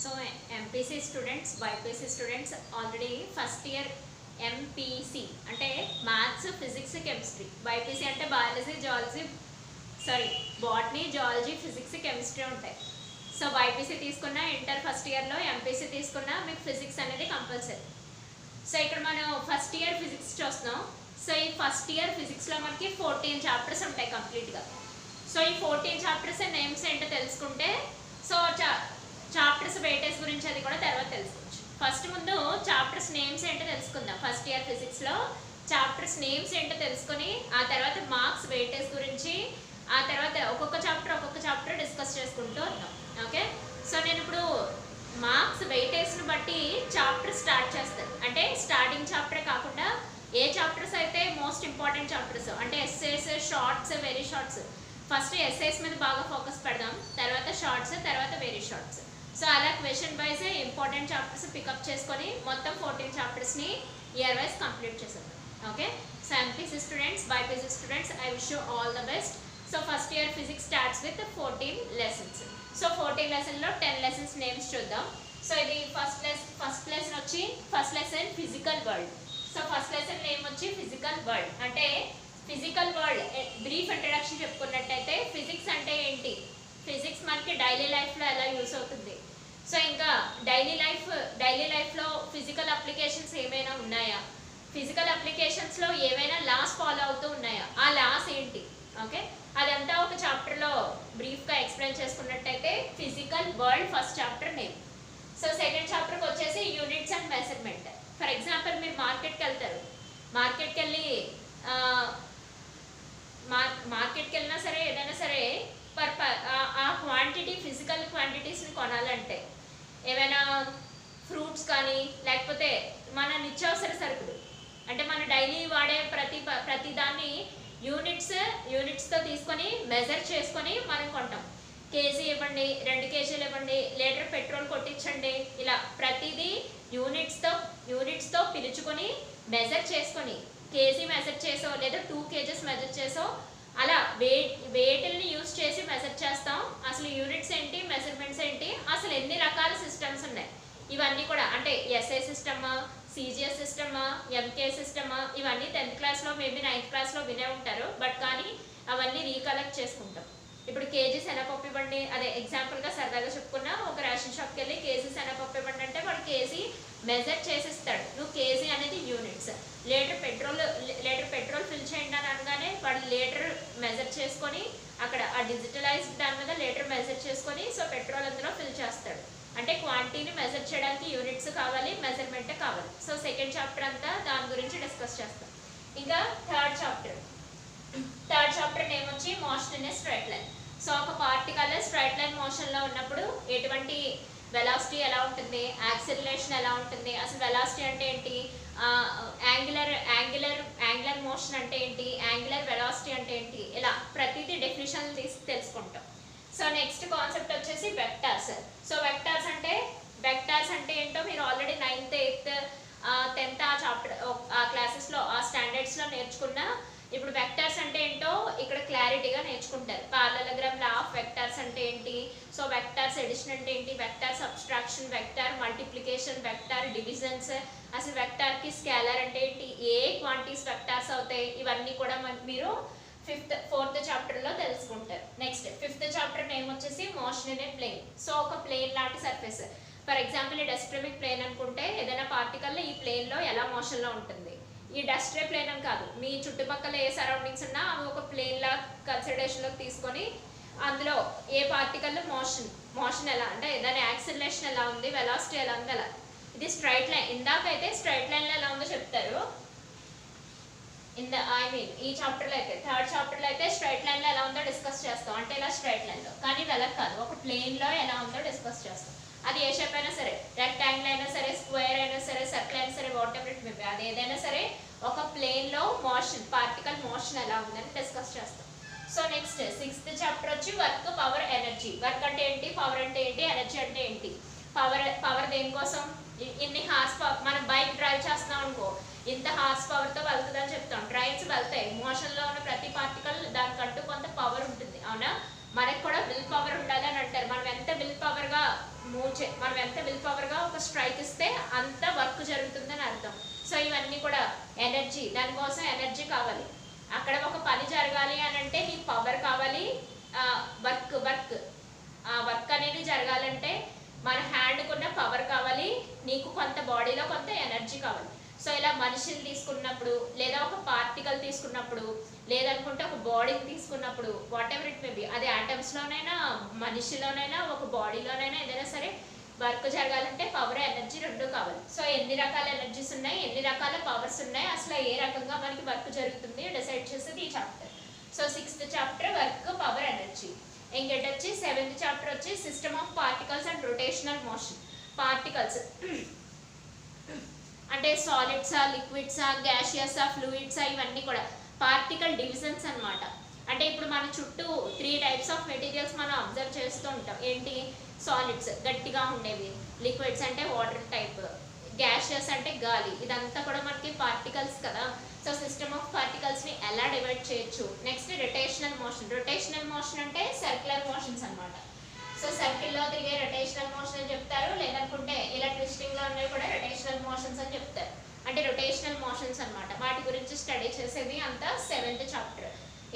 So MPC students, BPC students already first year MPC అంటే maths physics chemistry, BiPC అంటే biology zoology botany zoology physics chemistry ఉంటాయి. So BiPC తీసుకున్న inter first ఇయర్లో, MPC తీసుకున్న మీకు physics అనేది compulsory. So ఇక్కడ మనం ఫస్ట్ ఇయర్ ఫిజిక్స్ చూస్తున్నాం. సో ఈ ఫస్ట్ ఇయర్ ఫిజిక్స్లో మనకి 14 చాప్టర్స్ ఉంటాయి కంప్లీట్గా. సో ఈ 14 చాప్టర్స్ నేమ్స్ ఏంటో తెలుసుకుంటే సో చాప్టర్స్ వెయిటేజ్ గురించి అది కూడా తర్వాత తెలుసుకోవచ్చు. ఫస్ట్ ముందు చాప్టర్స్ నేమ్స్ ఏంటో తెలుసుకుందాం. ఫస్ట్ ఇయర్ ఫిజిక్స్లో చాప్టర్స్ నేమ్స్ ఏంటో తెలుసుకొని ఆ తర్వాత మార్క్స్ వెయిటేజ్ గురించి, ఆ తర్వాత ఒక్కొక్క చాప్టర్ డిస్కస్ చేసుకుంటూ ఉన్నాం. ఓకే, సో నేను ఇప్పుడు మార్క్స్ వెయిటేజ్ని బట్టి చాప్టర్ స్టార్ట్ చేస్తాను. అంటే స్టార్టింగ్ చాప్టరే కాకుండా ఏ చాప్టర్స్ అయితే మోస్ట్ ఇంపార్టెంట్ చాప్టర్స్ అంటే essays, shorts, very shorts. First essays మీద బాగా ఫోకస్ పెడదాం, తర్వాత షార్ట్స్, తర్వాత వెరీ షార్ట్స్. సో అలా question wise important chapters pick up చేసుకొని మొత్తం 14 చాప్టర్స్ని ఇయర్ వైజ్ కంప్లీట్ చేసాం. Okay, so MPC students, BiPC students, I wish you all the best. So first year physics starts with 14 lessons. So 14 లెసన్లో 10 lessons names చూద్దాం. So ఇది first lesson వచ్చి first lesson physical world. So first lesson name వచ్చి physical world. అంటే physical world brief introduction చెప్పుకున్నట్టయితే physics అంటే ఏంటి, physics మనకి డైలీ లైఫ్లో ఎలా యూస్ అవుతుంది, సో ఇంకా డైలీ లైఫ్లో ఫిజికల్ అప్లికేషన్స్ ఏమైనా ఉన్నాయా, ఫిజికల్ అప్లికేషన్స్లో ఏమైనా లాస్ ఫాలో అవుతూ ఉన్నాయా, ఆ లాస్ ఏంటి, ఓకే అదంతా ఒక చాప్టర్లో బ్రీఫ్గా ఎక్స్ప్లెయిన్ చేసుకున్నట్టయితే physical world first chapter name. So second చాప్టర్కి వచ్చేసి units and measurement. For example మీరు మార్కెట్కి వెళ్తారు, మార్కెట్కి వెళ్ళినా సరే ఏదైనా సరే ఆ క్వాంటిటీ ఫిజికల్ క్వాంటిటీస్ని కొనాలంటే ఏమైనా ఫ్రూట్స్ కానీ లేకపోతే మన నిత్యావసర సరుకులు అంటే మన డైలీ వాడే ప్రతి దాన్ని యూనిట్స్తో తీసుకొని మెజర్ చేసుకొని మనం కొంటాం. కేజీ ఇవ్వండి, 2 కేజీలు ఇవ్వండి, లీటర్ పెట్రోల్ కొట్టించండి, ఇలా ప్రతిదీ యూనిట్స్తో పిలుచుకొని మెజర్ చేసుకొని కేజీ మెజర్ చేసో లేదా 2 కేజెస్ మెజర్ చేసో అలా వేటిల్ని యూజ్ చేసి మెజర్ చేస్తాం. అసలు యూనిట్స్ ఏంటి, మెజర్మెంట్స్ ఏంటి, అసలు ఎన్ని రకాల సిస్టమ్స్ ఉన్నాయి ఇవన్నీ కూడా అంటే ఎస్ఐ సిస్టమా, సిజిఎస్ సిస్టమా, ఎంకే సిస్టమా, ఇవన్నీ 10th క్లాస్లో మేబీ 9th క్లాస్లో వినే ఉంటారు. బట్ కానీ అవన్నీ రీకలెక్ట్ చేసుకుంటాం. ఇప్పుడు కేజీ శనగపప్పు ఇవ్వండి, అదే ఎగ్జాంపుల్గా సరదాగా చెప్పుకున్నా, ఒక రేషన్ షాప్కి వెళ్ళి కేజీ శనగపప్పు ఇవ్వండి అంటే వాడు కేజీ మెజర్ చేసిస్తాడు. నువ్వు కేజీ అనేది యూనిట్స్. లీటర్ పెట్రోల్ ఫిల్ చేయండి అని అనగానే వాడు లీటర్ మెజర్ చేసుకొని అక్కడ ఆ డిజిటలైజ్డ్ దాని మీద లీటర్ మెజర్ చేసుకొని సో పెట్రోల్ అందులో ఫిల్ చేస్తాడు. అంటే క్వాంటిటీని మెజర్ చేయడానికి యూనిట్స్ కావాలి, మెజర్మెంట్ కావాలి. సో సెకండ్ చాప్టర్ అంతా దాని గురించి డిస్కస్ చేస్తాం. ఇంకా థర్డ్ చాప్టర్ నేమ్ వచ్చి motion in a straight line. So ఒక పార్టికల్ స్ట్రైట్ లైన్ మోషన్లో ఉన్నప్పుడు ఎటువంటి వెలాసిటీ ఎలా ఉంటుంది, యాక్సిలరేషన్ ఎలా ఉంటుంది, అసలు వెలాసిటీ అంటే ఏంటి, యాంగులర్ మోషన్ అంటే ఏంటి, యాంగులర్ వెలాసిటీ అంటే ఏంటి, ఇలా ప్రతిదీ డెఫినేషన్ తీసి తెలుసుకుంటాం. సో నెక్స్ట్ కాన్సెప్ట్ వచ్చేసి వెక్టార్స్. సో వెక్టార్స్ అంటే ఏంటో మీరు ఆల్రెడీ 9th, 8th, 10th ఆ చాప్టర్ ఆ క్లాసెస్లో ఆ స్టాండర్డ్స్లో నేర్చుకున్నా. ఇప్పుడు వెక్టార్స్ అంటే ఏంటో ఇక్కడ క్లారిటీగా నేర్చుకుంటారు. పారలెలోగ్రామ్, లా ఆఫ్ వెక్టార్స్ అంటే ఏంటి, సో వెక్టార్స్ ఎడిషన్ అంటే ఏంటి, vector subtraction, vector multiplication, vector divisions, అసలు వెక్టార్కి స్కేలర్ అంటే ఏంటి, ఏ క్వాంటిటీస్ వెక్టార్స్ అవుతాయి, ఇవన్నీ కూడా మీరు 4th చాప్టర్లో తెలుసుకుంటారు. నెక్స్ట్ 5th చాప్టర్ నేమ్ వచ్చేసి motion in a plane. So ఒక ప్లేన్ లాంటి సర్ఫేస్, ఫర్ ఎగ్జాంపుల్ ఈ డస్ట్రిమిక్ ప్లేన్ అనుకుంటే ఏదైనా పార్టికల్ ఈ ప్లేన్లో ఎలా మోషన్లో ఉంటుంది. ఈ డస్ట్ రే ప్లేన్ అని కాదు, మీ చుట్టుపక్కల ఏ సరౌండింగ్స్ ఉన్నా అవి ఒక ప్లేన్ లా కన్సిడరేషన్లోకి తీసుకొని అందులో ఏ పార్టికల్ మోషన్ ఎలా అంటే దాని యాక్సిలరేషన్ ఎలా ఉంది, వెలాసిటీ ఎలా ఉంది, అలా. ఇది స్ట్రైట్ లైన్. ఇందాకైతే స్ట్రైట్ లైన్లో ఎలా ఉందో చెప్తారు ఈ చాప్టర్లో అయితే. థర్డ్ చాప్టర్లో అయితే స్ట్రైట్ లైన్లో ఎలా ఉందో డిస్కస్ చేస్తాం, అంటే ఇలా స్ట్రైట్ లైన్లో, కానీ వెలక్ కాదు, ఒక ప్లేన్లో ఎలా ఉందో డిస్కస్ చేస్తాం. అది ఏ షేప్ అయినా సరే, రెక్టాంగిల్ అయినా సరే, స్క్వేర్ అయినా సరే, సర్కిల్ అయినా సరే, what ever it may be, అది ఏదైనా సరే ఒక ప్లేన్లో పార్టికల్ మోషన్ ఎలా ఉందని డిస్కస్ చేస్తాం. సో నెక్స్ట్ 6th చాప్టర్ వచ్చి వర్క్, పవర్, ఎనర్జీ. వర్క్ అంటే ఏంటి, పవర్ అంటే ఏంటి, ఎనర్జీ అంటే ఏంటి. పవర్ దేనికోసం, ఇన్ని హార్స్ పవర్, మనం బైక్ డ్రైవ్ చేస్తున్నాం అనుకో, ఇంత హార్స్ పవర్తో వెళ్తుందని చెప్తాం. ట్రైన్స్ వెళ్తాయి, మోషన్లో ఉన్న ప్రతి పార్టికల్ దానికంటూ కొంత పవర్ ఉంటుంది, అవునా. మనకు కూడా విల్ పవర్ ఉండాలి అని అంటారు. మనం ఎంత విల్ పవర్గా మనం ఎంత విల్ పవర్గా ఒక స్ట్రైక్ ఇస్తే అంత వర్క్ జరుగుతుందని అర్థం. సో ఇవన్నీ కూడా ఎనర్జీ, దానికోసం ఎనర్జీ కావాలి. అక్కడ ఒక పని జరగాలి అని అంటే నీకు పవర్ కావాలి, వర్క్ అనేది జరగాలంటే మన హ్యాండ్కి ఉన్న పవర్ కావాలి, నీకు కొంత బాడీలో కొంత ఎనర్జీ కావాలి. సో ఇలా మనిషిని తీసుకున్నప్పుడు, లేదా ఒక పార్టికల్ తీసుకున్నప్పుడు, లేదనుకుంటే ఒక బాడీని తీసుకున్నప్పుడు, what ever it may be, అది ఆటమ్స్లోనైనా, మనిషిలోనైనా, ఒక బాడీలోనైనా, ఏదైనా సరే వర్క్ జరగాలంటే పవర్ ఎనర్జీ రెండు కావాలి. సో ఎన్ని రకాల ఎనర్జీస్ ఉన్నాయి, ఎన్ని రకాల పవర్స్ ఉన్నాయి, అసలు ఏ రకంగా మనకి వర్క్ జరుగుతుంది డిసైడ్ చేసేది ఈ chapter. So 6th chapter work, power, energy. ఇంకేంటి వచ్చి 7th చాప్టర్ వచ్చి system of particles and rotational motion. Particles అంటే సాలిడ్సా, లిక్విడ్సా, గ్యాషియసా, ఫ్లూయిడ్సా, ఇవన్నీ కూడా పార్టికల్ డివిజన్స్ అన్నమాట. అంటే ఇప్పుడు మన చుట్టూ 3 టైప్స్ ఆఫ్ మెటీరియల్స్ మనం అబ్జర్వ్ చేస్తూ ఉంటాం. ఏంటి? సాలిడ్స్ గట్టిగా ఉండేవి, లిక్విడ్స్ అంటే వాటర్ టైప్, గ్యాషియస్ అంటే గాలి. ఇదంతా కూడా మనకి పార్టికల్స్ కదా. సో సిస్టమ్ ఆఫ్ పార్టికల్స్ని ఎలా డివైడ్ చేయొచ్చు. Next rotational motion. Rotational motion అంటే సర్క్యులర్ మోషన్స్ అనమాట. సో సర్కిల్లో తిరిగే రొటేషనల్ మోషన్ అని చెప్తారు, లేదనుకుంటే ఇలా ట్విస్టింగ్లో ఉన్నవి కూడా రొటేషనల్ మోషన్స్ అని చెప్తారు. అంటే రొటేషనల్ మోషన్స్ అనమాట. వాటి గురించి స్టడీ చేసేది అంతా 7th చాప్టర్.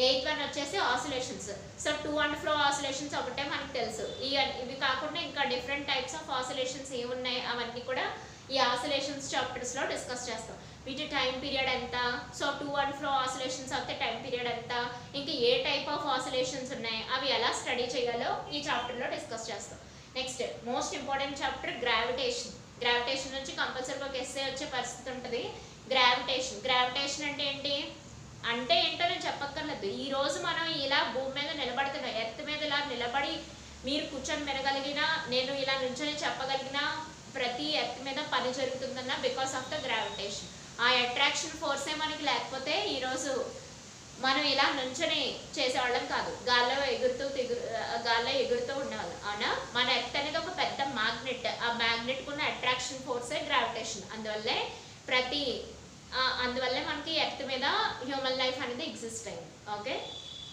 8th వన్ వచ్చేసి oscillations. So to and fro oscillations ఒకటే మనకు తెలుసు. ఇవి కాకుండా ఇంకా డిఫరెంట్ టైప్స్ ఆఫ్ ఆసిలేషన్స్ ఏమున్నాయి అవన్నీ కూడా ఈ ఆసిలేషన్స్ చాప్టర్స్లో డిస్కస్ చేస్తాం. వీటి టైం పీరియడ్ ఎంత, so to and fro oscillations అయితే టైం పీరియడ్ ఎంత, ఇంకా ఏ టైప్ ఆఫ్ ఆసిలేషన్స్ ఉన్నాయి, అవి ఎలా స్టడీ చేయాలో ఈ చాప్టర్లో డిస్కస్ చేస్తాం. Next most important chapter gravitation. Gravitation నుంచి కంపల్సరీగా ఒక ఎస్సే వచ్చే పరిస్థితి ఉంటుంది. గ్రావిటేషన్. గ్రావిటేషన్ అంటే ఏంటి అంటే ఏంటో నేను చెప్పక్కర్లేదు. ఈరోజు మనం ఇలా భూమి మీద నిలబడుతున్నాం, ఎర్త్ మీద ఇలా నిలబడి మీరు కూర్చొని వినగలిగినా, నేను ఇలా నుంచొని చెప్పగలిగిన ప్రతి ఎర్త్ మీద పని జరుగుతుందన్న బికాస్ ఆఫ్ ద గ్రావిటేషన్. ఆ అట్రాక్షన్ ఫోర్సే మనకి లేకపోతే ఈరోజు మనం ఇలా నుంచొని చేసేవాళ్ళం కాదు, గాల్లో ఎగురుతూ ఉండేవాళ్ళం. అవునా? మన ఎర్త్ అనేది ఒక పెద్ద మ్యాగ్నెట్. ఆ మ్యాగ్నెట్కి ఉన్న అట్రాక్షన్ ఫోర్సే గ్రావిటేషన్. అందువల్లే మనకి ఎర్త్ మీద హ్యూమన్ లైఫ్ అనేది ఎగ్జిస్ట్ అయింది. ఓకే,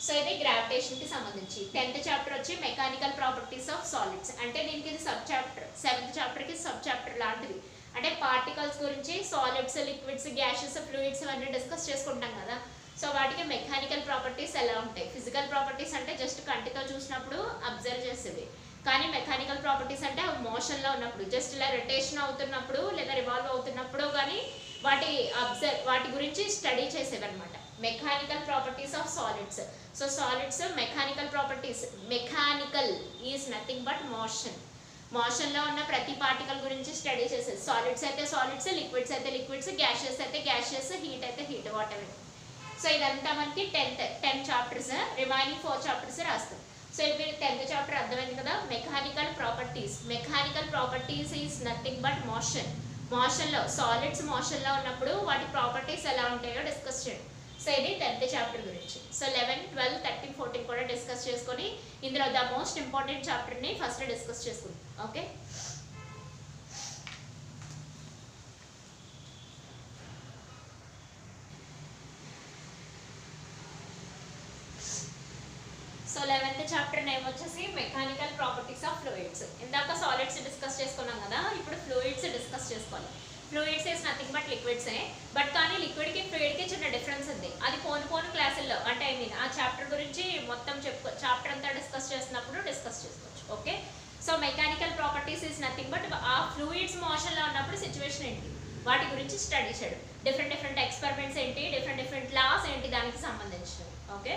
సో ఇది గ్రావిటేషన్కి సంబంధించి. 10th చాప్టర్ వచ్చి మెకానికల్ ప్రాపర్టీస్ ఆఫ్ సాలిడ్స్. అంటే దీనికి ఇది సబ్ చాప్టర్. 7th చాప్టర్కి సబ్ చాప్టర్ లాంటిది. అంటే పార్టికల్స్ గురించి సాలిడ్స్, లిక్విడ్స్, గ్యాసెస్, ఫ్లూయిడ్స్ ఇవన్నీ డిస్కస్ చేసుకుంటాం కదా. సో వాటికి మెకానికల్ ప్రాపర్టీస్ ఎలా ఉంటాయి. ఫిజికల్ ప్రాపర్టీస్ అంటే జస్ట్ కంటితో చూసినప్పుడు అబ్జర్వ్ చేసేది. కానీ మెకానికల్ ప్రాపర్టీస్ అంటే అవి మోషన్లో ఉన్నప్పుడు, జస్ట్ ఇలా రొటేషన్ అవుతున్నప్పుడు లేదా రివాల్వ్ అవుతున్నప్పుడు కానీ వాటి గురించి స్టడీ చేసేవి అనమాట. Mechanical properties of solids. So solids mechanical properties. Mechanical is nothing but motion. మోషన్లో ఉన్న ప్రతి పార్టికల్ గురించి స్టడీ చేసేది. సాలిడ్స్ అయితే సాలిడ్స్, లిక్విడ్స్ అయితే లిక్విడ్స్, గ్యాషియస్ అయితే గ్యాషియస్, హీట్ అయితే హీట్, వాట్ ఎవర్. సో ఇదంతా మనకి 10 చాప్టర్స్. రిమైనింగ్ 4 చాప్టర్స్ రాస్తాం. సో ఇప్పుడు 10th చాప్టర్ అర్థమైంది కదా. Mechanical properties. Mechanical properties is nothing but motion. మోషన్లో సాలిడ్స్ మోషన్లో ఉన్నప్పుడు వాటి ప్రాపర్టీస్ ఎలా ఉంటాయో డిస్కస్ చేయండి. సో ఇది 10th చాప్టర్ గురించి. సో 11, 12, 13, 14 కూడా డిస్కస్ చేసుకొని ఇందులో ద మోస్ట్ ఇంపార్టెంట్ చాప్టర్ని ఫస్ట్ డిస్కస్ చేసుకుందాం. Okay, so 11th chapter name వచ్చేసి మెకానికల్ ప్రాపర్టీస్ ఆఫ్ ఫ్లూయిడ్స్. ఇందాక సాలిడ్స్ డిస్కస్ చేసుకున్నాం కదా, ఇప్పుడు ఫ్లూయిడ్స్ డిస్కస్ చేసుకోవాలి. ఫ్లూయిడ్స్ ఈస్ నథింగ్ బట్ లిక్విడ్సే. బట్ కానీ లిక్విడ్కి ఫ్లూయిడ్కి చిన్న డిఫరెన్స్ ఉంది. అది పోను క్లాసుల్లో అంటే ఆ చాప్టర్ గురించి మొత్తం చాప్టర్ అంతా డిస్కస్ చేస్తున్నప్పుడు డిస్కస్ చేసుకోవచ్చు. Okay, so mechanical properties is nothing but ఆ ఫ్లూయిడ్స్ మోషన్లో ఉన్నప్పుడు సిచ్యువేషన్ ఏంటి, వాటి గురించి స్టడీ చేయడం. డిఫరెంట్ ఎక్స్పెరిమెంట్స్ ఏంటి, డిఫరెంట్ లాస్ ఏంటి దానికి సంబంధించినవి. ఓకే,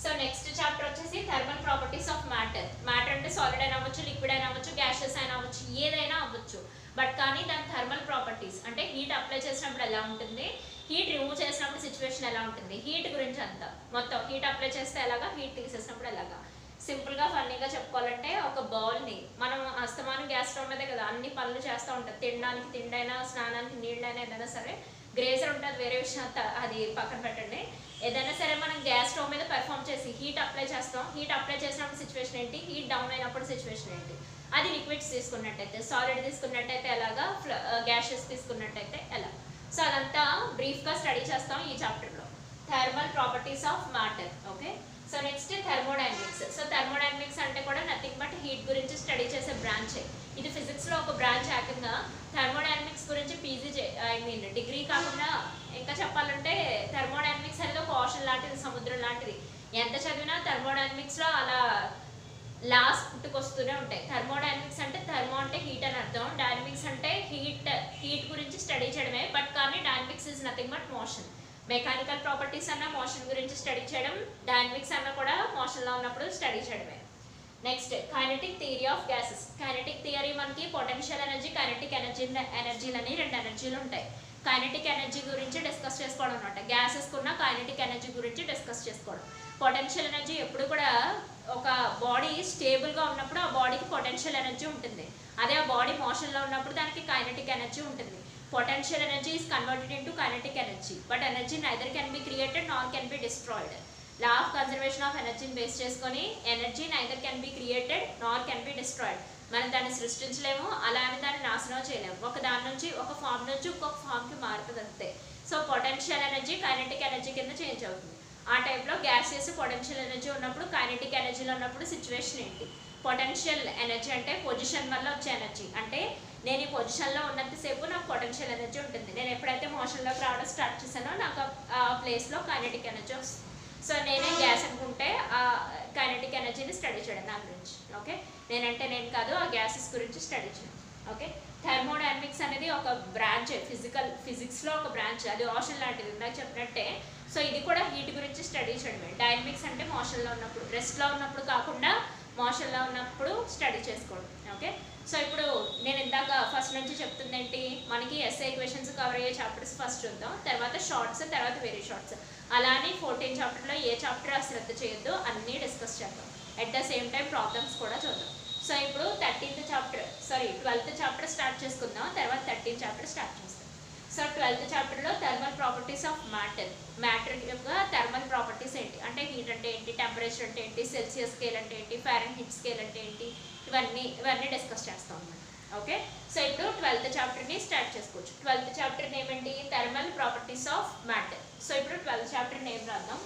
సో నెక్స్ట్ చాప్టర్ వచ్చేసి thermal properties of matter. Matter అంటే సాలిడ్ అయినా అవ్వచ్చు, లిక్విడ్ అయినా అవ్వచ్చు, గ్యాసెస్ అయినా అవ్వచ్చు, ఏదైనా అవ్వచ్చు. బట్ కానీ దాని థర్మల్ ప్రాపర్టీస్ అంటే హీట్ అప్లై చేసినప్పుడు ఎలా ఉంటుంది, హీట్ రిమూవ్ చేసినప్పుడు సిచ్యువేషన్ ఎలా ఉంటుంది, హీట్ గురించి అంతా మొత్తం. హీట్ అప్లై చేస్తే ఎలాగా, హీట్ తీసేసినప్పుడు ఎలాగా. సింపుల్గా ఫన్నీగా చెప్పుకోవాలంటే ఒక బౌల్ని మనం అస్తమానం గ్యాస్ స్టవ్ మీదే కదా అన్ని పనులు చేస్తూ ఉంటాం. తినడానికి తిండైనా, స్నానానికి నీళ్ళైనా, ఏదైనా సరే. గ్రేజర్ ఉంటుంది వేరే విషయం, అది పక్కన పెట్టండి. ఏదైనా సరే మనం గ్యాస్ స్టవ్ మీద పెర్ఫామ్ చేసి హీట్ అప్లై చేస్తాం. హీట్ అప్లై చేసినప్పుడు సిచ్యువేషన్ ఏంటి, హీట్ డౌన్ అయినప్పుడు సిచ్యువేషన్ ఏంటి. అది లిక్విడ్స్ తీసుకున్నట్టయితే, సాలిడ్ తీసుకున్నట్టయితే ఎలాగా, గ్యాసెస్ తీసుకున్నట్టయితే ఎలా. సో అదంతా బ్రీఫ్గా స్టడీ చేస్తాం ఈ చాప్టర్లో. Thermal properties of matter. Okay, so next thermodynamics. So thermodynamics అంటే కూడా నథింగ్ బట్ హీట్ గురించి స్టడీ స్టడీ చేసే బ్రాంచే. ఇది ఫిజిక్స్లో ఒక బ్రాంచ్. ఏకంగా థర్మోడైనమిక్స్ గురించి డిగ్రీ కాకుండా ఇంకా చెప్పాలంటే థర్మోడైనమిక్స్ అనేది ఒక ఓషన్ లాంటిది, సముద్రం లాంటిది. ఎంత చదివినా థర్మోడైనమిక్స్లో అలా లాస్ పుట్టుకొస్తూనే ఉంటాయి. థర్మోడైనమిక్స్ అంటే థర్మో అంటే హీట్ అని అర్థం, డైనమిక్స్ అంటే హీట్ గురించి స్టడీ చేయడమే. బట్ కానీ dynamics is nothing but motion. Mechanical properties అన్న మోషన్ గురించి స్టడీ చేయడం, డైనమిక్స్ అన్న కూడా మోషన్లో ఉన్నప్పుడు స్టడీ చేయడమే. Next kinetic theory of gases. Kinetic theory మనకి పొటెన్షియల్ ఎనర్జీ, కైనెటిక్ ఎనర్జీలని 2 ఎనర్జీలు ఉంటాయి. కైనెటిక్ ఎనర్జీ గురించి డిస్కస్ చేసుకోవడం అనమాట. గ్యాసెస్ కున్న కైనెటిక్ ఎనర్జీ గురించి డిస్కస్ చేసుకోవడం. పొటెన్షియల్ ఎనర్జీ ఎప్పుడు కూడా ఒక బాడీ స్టేబుల్గా ఉన్నప్పుడు ఆ బాడీకి పొటెన్షియల్ ఎనర్జీ ఉంటుంది. అదే ఆ బాడీ మోషన్లో ఉన్నప్పుడు దానికి కైనెటిక్ ఎనర్జీ ఉంటుంది. Potential energy is converted into kinetic energy, but energy neither can be created Nar can be destroyed. Law of conservation of ఎనర్జీని బేస్ చేసుకొని energy neither can be created Nar can be destroyed. మనం దాన్ని సృష్టించలేము, అలా అని దాన్ని నాశనం చేయలేము. ఒక దాని నుంచి ఒక ఫామ్ నుంచి ఇంకొక ఫామ్కి మారుతుంది అంతే. So potential energy kinetic energy కింద చేంజ్ అవుతుంది. ఆ టైప్లో గ్యాసెస్ పొటెన్షియల్ ఎనర్జీ ఉన్నప్పుడు, కైనెటిక్ ఎనర్జీలో ఉన్నప్పుడు సిచ్యువేషన్ ఏంటి? పొటెన్షియల్ ఎనర్జీ అంటే పొజిషన్ వల్ల వచ్చే ఎనర్జీ. అంటే నేను ఈ పొజిషన్లో ఉన్నంతసేపు నాకు పొటెన్షియల్ ఎనర్జీ ఉంటుంది. నేను ఎప్పుడైతే మోషన్లోకి రావడం స్టార్ట్ చేశానో నాకు ఆ ప్లేస్లో కైనెటిక్ ఎనర్జీ వస్తుంది. సో నేనే గ్యాస్ అనుకుంటే ఆ కైనెటిక్ ఎనర్జీని స్టడీ చేయడం నా గురించి. ఓకే, నేను కాదు, ఆ గ్యాసెస్ గురించి స్టడీ చేయడం. ఓకే, థర్మోడైనమిక్స్ అనేది ఒక బ్రాంచ్, ఫిజిక్స్లో ఒక బ్రాంచ్. అది ఓషన్ లాంటిది ఇందాక చెప్పినట్టే. సో ఇది కూడా హీట్ గురించి స్టడీ చేయడమే. డైనమిక్స్ అంటే మోషన్లో ఉన్నప్పుడు, రెస్ట్లో ఉన్నప్పుడు కాకుండా మోషన్లో ఉన్నప్పుడు స్టడీ చేసుకోవడం. ఓకే, సో ఇప్పుడు నేను ఇందాక ఫస్ట్ నుంచి చెప్తుంది ఏంటి, మనకి ఎస్ఐ ఈక్వేషన్స్ కవర్ అయ్యే చాప్టర్స్ ఫస్ట్ చూద్దాం, తర్వాత షార్ట్స్, తర్వాత వెరీ షార్ట్స్. అలానే 14 చాప్టర్లో ఏ చాప్టర్ అశ్రద్ధ చేయొద్దు, అన్నీ డిస్కస్ చేద్దాం. At the same time problems కూడా చూద్దాం. సో ఇప్పుడు 12th చాప్టర్ స్టార్ట్ చేసుకుందాం, తర్వాత 13th చాప్టర్ స్టార్ట్ చేస్తాం. సో 12th చాప్టర్లో థర్మల్ ప్రాపర్టీస్ ఆఫ్ మ్యాటర్ యొక్క థర్మల్ ప్రాపర్టీస్ ఏంటి అంటే, హీట్ అంటే ఏంటి, టెంపరేచర్ అంటే ఏంటి, సెల్సియస్ స్కేల్ అంటే ఏంటి, ఫారెన్హీట్ స్కేల్ అంటే ఏంటి, ఇవన్నీ డిస్కస్ చేస్తాం అన్నమాట. ఓకే, సో ఇప్పుడు 12th చాప్టర్ని స్టార్ట్ చేసుకోవచ్చు. 12th చాప్టర్ నేమ్ ఏంటి? Thermal properties of matter. So ఇప్పుడు 12th చాప్టర్ నేమ్ రాద్దాం.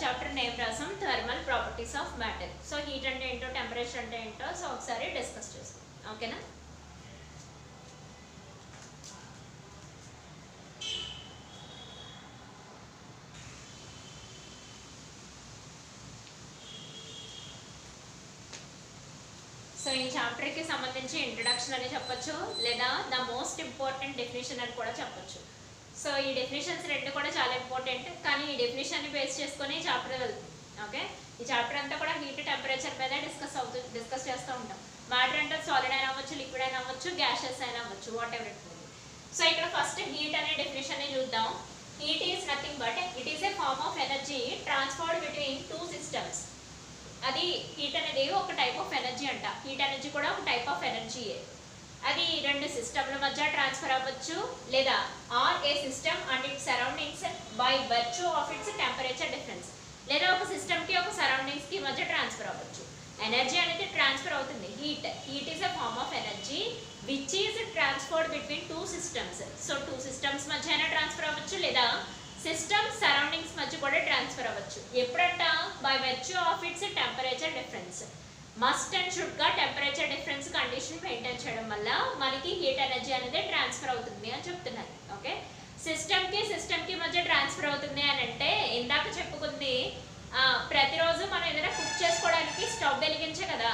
చాప్టర్ నేమ్ రాసాం, thermal properties of matter. So heat అంటే ఏంటో, టెంపరేచర్ అంటే ఏంటో సో ఒకసారి డిస్కస్ చేస్తాం. ఓకేనా? సో ఈ చాప్టర్కి సంబంధించి ఇంట్రడక్షన్ అని చెప్పొచ్చు, లేదా ద మోస్ట్ ఇంపార్టెంట్ డెఫినేషన్ అని కూడా చెప్పొచ్చు. సో ఈ డెఫినేషన్స్ 2 కూడా చాలా ఇంపార్టెంట్, కానీ ఈ డెఫినేషన్ని బేస్ చేసుకొని ఈ చాప్టర్ వెళ్తుంది. ఓకే, ఈ చాప్టర్ అంతా కూడా హీట్ టెంపరేచర్ మీద డిస్కస్ చేస్తూ ఉంటాం. మ్యాటర్ అంటే సాలిడ్ అయినా అవ్వచ్చు, లిక్విడ్ అయినా అవ్వచ్చు, గ్యాసెస్ అయినా అవ్వచ్చు, వాట్ ఎవర్ ఇట్ ఉంది. సో ఇక్కడ ఫస్ట్ హీట్ అనే డెఫినేషన్ని చూద్దాం. Heat is nothing but it is a form of energy transferred between 2 systems. అది హీట్ అనేది ఒక టైప్ ఆఫ్ ఎనర్జీ అంట. హీట్ ఎనర్జీ కూడా ఒక టైప్ ఆఫ్ ఎనర్జీయే. అది 2 సిస్టమ్ల మధ్య ట్రాన్స్ఫర్ అవ్వచ్చు, లేదా or a system and its surroundings by virtue of its temperature difference. లేదా ఒక సిస్టమ్కి ఒక సరౌండింగ్స్కి మధ్య ట్రాన్స్ఫర్ అవ్వచ్చు. ఎనర్జీ అనేది ట్రాన్స్ఫర్ అవుతుంది. Heat is a form of energy which is transferred between 2 systems. So 2 systems మధ్య అయినా ట్రాన్స్ఫర్ అవ్వచ్చు, లేదా సిస్టమ్ సరౌండింగ్స్ మధ్య కూడా ట్రాన్స్ఫర్ అవ్వచ్చు. ఎప్పుడంట? By virtue of its temperature difference. Must and షుడ్గా టెంపరేచర్ డిఫరెన్స్ కండిషన్ మెయింటైన్ చేయడం వల్ల మనకి హీట్ ఎనర్జీ అనేది ట్రాన్స్ఫర్ అవుతుంది అని చెప్తున్నారు. ఓకే, సిస్టమ్కి మధ్య ట్రాన్స్ఫర్ అవుతుంది అని అంటే ఇందాక చెప్పుకుంది, ప్రతిరోజు మనం ఏదైనా కుక్ చేసుకోవడానికి స్టవ్ వెలిగించే కదా,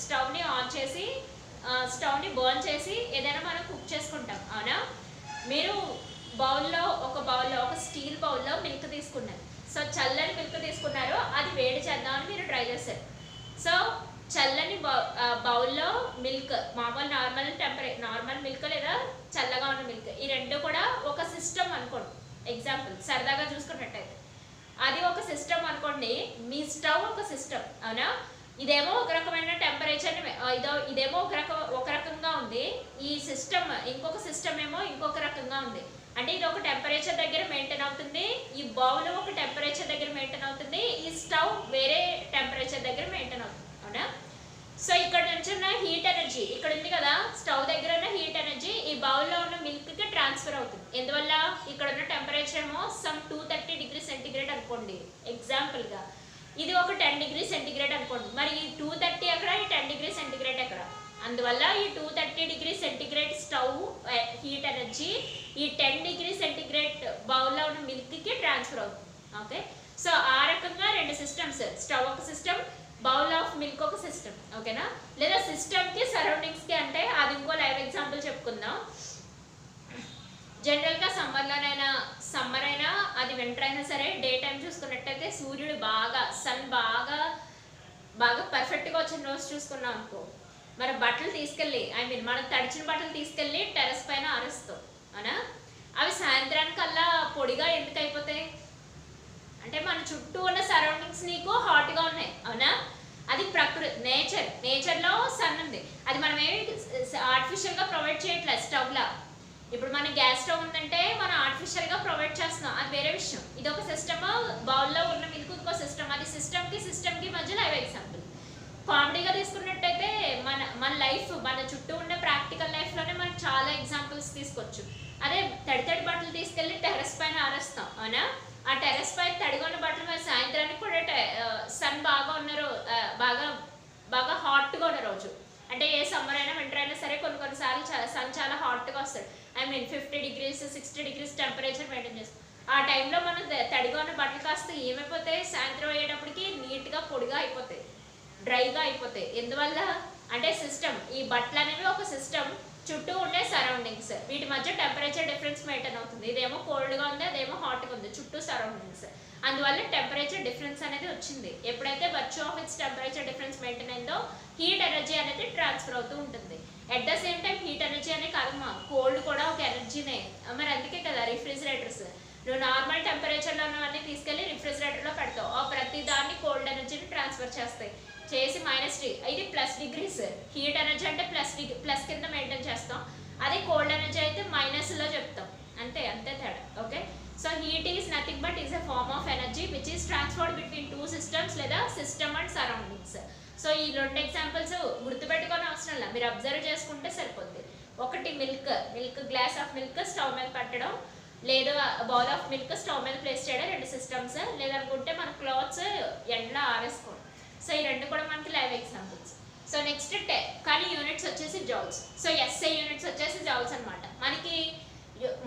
స్టవ్ని ఆన్ చేసి స్టవ్ని బర్న్ చేసి ఏదైనా మనం కుక్ చేసుకుంటాం, అవునా? మీరు ఒక స్టీల్ బౌల్లో మిల్క్ తీసుకున్నారు. సో చల్లని మిల్క్ తీసుకున్నారు, అది వేడి చేద్దామని మీరు ట్రై చేశారు. సో చల్లని బౌల్లో మిల్క్, నార్మల్ మిల్క్ లేదా చల్లగా ఉన్న మిల్క్, ఈ 2 కూడా ఒక సిస్టమ్ అనుకోండి. ఎగ్జాంపుల్ సరదాగా చూసుకున్నట్టయితే అది ఒక సిస్టమ్ అనుకోండి, మీ స్టవ్ ఒక సిస్టమ్, అవునా? ఇదేమో ఒక రకమైన టెంపరేచర్, ఇదేమో ఒక రకంగా ఉంది, ఈ సిస్టమ్ ఇంకొక సిస్టమ్ ఏమో ఇంకొక రకంగా ఉంది. అంటే ఇది ఒక టెంపరేచర్ దగ్గర మెయింటైన్ అవుతుంది, ఈ బౌల్ ఒక టెంపరేచర్ దగ్గర మెయింటైన్ అవుతుంది, ఈ స్టవ్ వేరే టెంపరేచర్ దగ్గర మెయింటైన్ అవుతుంది, అవునా? సో ఇక్కడ నుంచి ఉన్న హీట్ ఎనర్జీ ఇక్కడ ఉంది కదా, స్టవ్ దగ్గర ఉన్న హీట్ ఎనర్జీ ఈ బౌల్లో ఉన్న మిల్క్కి ట్రాన్స్ఫర్ అవుతుంది. ఎందువల్ల? ఇక్కడ ఉన్న టెంపరేచర్ ఏమో సమ్ 230 డిగ్రీ సెంటిగ్రేడ్ అనుకోండి ఎగ్జాంపుల్గా, ఇది ఒక 10 డిగ్రీ సెంటిగ్రేడ్ అనుకోండి. మరి ఈ 230 ఎక్కడ, ఈ 10 డిగ్రీ సెంటిగ్రేడ్ ఎక్కడ? అందువల్ల ఈ 230 degree centigrade stove heat energy ఈ 10 డిగ్రీ సెంటిగ్రేడ్ బౌల్లో ఉన్న మిల్క్కి ట్రాన్స్ఫర్ అవుతుంది. ఓకే, సో ఆ రకంగా రెండు సిస్టమ్స్, స్టవ్ ఒక సిస్టమ్, బౌల్ ఆఫ్ మిల్క్ ఒక సిస్టమ్. ఓకేనా? లేదా సిస్టమ్కి సరౌండింగ్స్కి అంటే అది ఇంకో లైవ్ ఎగ్జాంపుల్ చెప్పుకుందాం. జనరల్గా సమ్మర్ అయినా అది వింటర్ అయినా సరే, డే టైం చూసుకున్నట్టయితే సూర్యుడు సన్ బాగా పర్ఫెక్ట్గా వచ్చిన రోజు చూసుకున్నాం అనుకో, మరి బట్టలు తీసుకెళ్ళి మనకు తడిచిన బట్టలు తీసుకెళ్ళి టెర్రస్ పైన ఆరేస్తాం, అవునా? అవి సాయంత్రానికల్లా పొడిగా ఎందుకు అయిపోతాయి అంటే మన చుట్టూ ఉన్న సరౌండింగ్స్ నీకు హాట్గా ఉన్నాయి, అవునా? అది ప్రకృతి, నేచర్లో సన్ ఉంది, అది మనం ఏమి ఆర్టిఫిషియల్గా ప్రొవైడ్ చేయట్లేదు స్టవ్లా. ఇప్పుడు మన గ్యాస్ స్టవ్ ఉందంటే మనం ఆర్టిఫిషియల్గా ప్రొవైడ్ చేస్తున్నాం, అది వేరే విషయం. ఇది ఒక సిస్టమ్, బౌల్లో ఉన్న మిల్క్ ఇంకో సిస్టమ్, అది సిస్టమ్కి మధ్య లైవ్ ఎగ్జాంపుల్. కామెడీగా తీసుకున్నట్టయితే మన లైఫ్, మన చుట్టూ ఉన్న ప్రాక్టికల్ లైఫ్లోనే మనకు చాలా ఎగ్జాంపుల్స్ తీసుకోవచ్చు. అదే తడి బట్టలు తీసుకెళ్ళి టెర్రస్ పైన ఆరేస్తాం, అవునా? ఆ టెర్రస్ పైన తడిగా ఉన్న బట్టలు మరి సాయంత్రానికి కూడా సన్ బాగా హాట్గా ఉన్న రోజు, అంటే ఏ సమ్మర్ అయినా వింటర్ అయినా సరే కొన్నిసార్లు సన్ చాలా హాట్గా వస్తాడు. 50 డిగ్రీస్ 60 డిగ్రీస్ టెంపరేచర్ మెయింటైన్ చేస్తాం. ఆ టైంలో మనం తడిగా ఉన్న బట్టలు కాస్త ఏమైపోతాయి, సాయంత్రం అయ్యేటప్పటికి నీట్గా పొడిగా అయిపోతాయి, డ్రైగా అయిపోతాయి. ఎందువల్ల అంటే సిస్టమ్, ఈ బట్టలు అనేవి ఒక సిస్టమ్, చుట్టూ ఉండే సరౌండింగ్స్, వీటి మధ్య టెంపరేచర్ డిఫరెన్స్ మెయింటైన్ అవుతుంది. ఇదేమో కోల్డ్గా ఉంది, అదేమో హాట్గా ఉంది, చుట్టూ సరౌండింగ్స్. అందువల్ల టెంపరేచర్ డిఫరెన్స్ అనేది వచ్చింది. ఎప్పుడైతే virtue of its temperature difference maintain అయిందో హీట్ ఎనర్జీ అనేది ట్రాన్స్ఫర్ అవుతూ ఉంటుంది. At the same time heat energy అనే కాదమ్మా, కోల్డ్ కూడా ఒక ఎనర్జీనే. మరి అందుకే కదా రిఫ్రిజిరేటర్స్, నువ్వు నార్మల్ టెంపరేచర్లో అన్నీ తీసుకెళ్ళి రిఫ్రిజిరేటర్లో పెడతావు, ఆ ప్రతి దాన్ని కోల్డ్ ఎనర్జీని ట్రాన్స్ఫర్ చేస్తాయి, చేసి -3 ఇది +డిగ్రీస్. హీట్ ఎనర్జీ అంటే ప్లస్ కింద మెయింటైన్ చేస్తాం, అదే కోల్డ్ ఎనర్జీ అయితే మైనస్లో చెప్తాం, అంతే తేడా. Okay, so heat is nothing but is a form of energy which is transferred between 2 systems లేదా సిస్టమ్ అండ్ సరౌండింగ్స్. సో ఈ 2 ఎగ్జాంపుల్స్ గుర్తుపెట్టుకొని అవసరం లేదు, మీరు అబ్జర్వ్ చేసుకుంటే సరిపోద్ది. ఒకటి milk glass of milk stove మీద పెట్టడం, లేదా బౌల్ ఆఫ్ మిల్క్ స్టవ్ మీద ప్లేస్ చేయడం, 2 సిస్టమ్స్. లేదనుకుంటే మన క్లాత్స్ ఎండలో ఆరేసుకోవడం. సో ఈ 2 కూడా మనకి లైవ్ ఎగ్జాంపుల్స్. సో నెక్స్ట్ కానీ యూనిట్స్ వచ్చేసి జౌల్స్. సో ఎస్ఐ యూనిట్స్ వచ్చేసి జౌల్స్ అనమాట. మనకి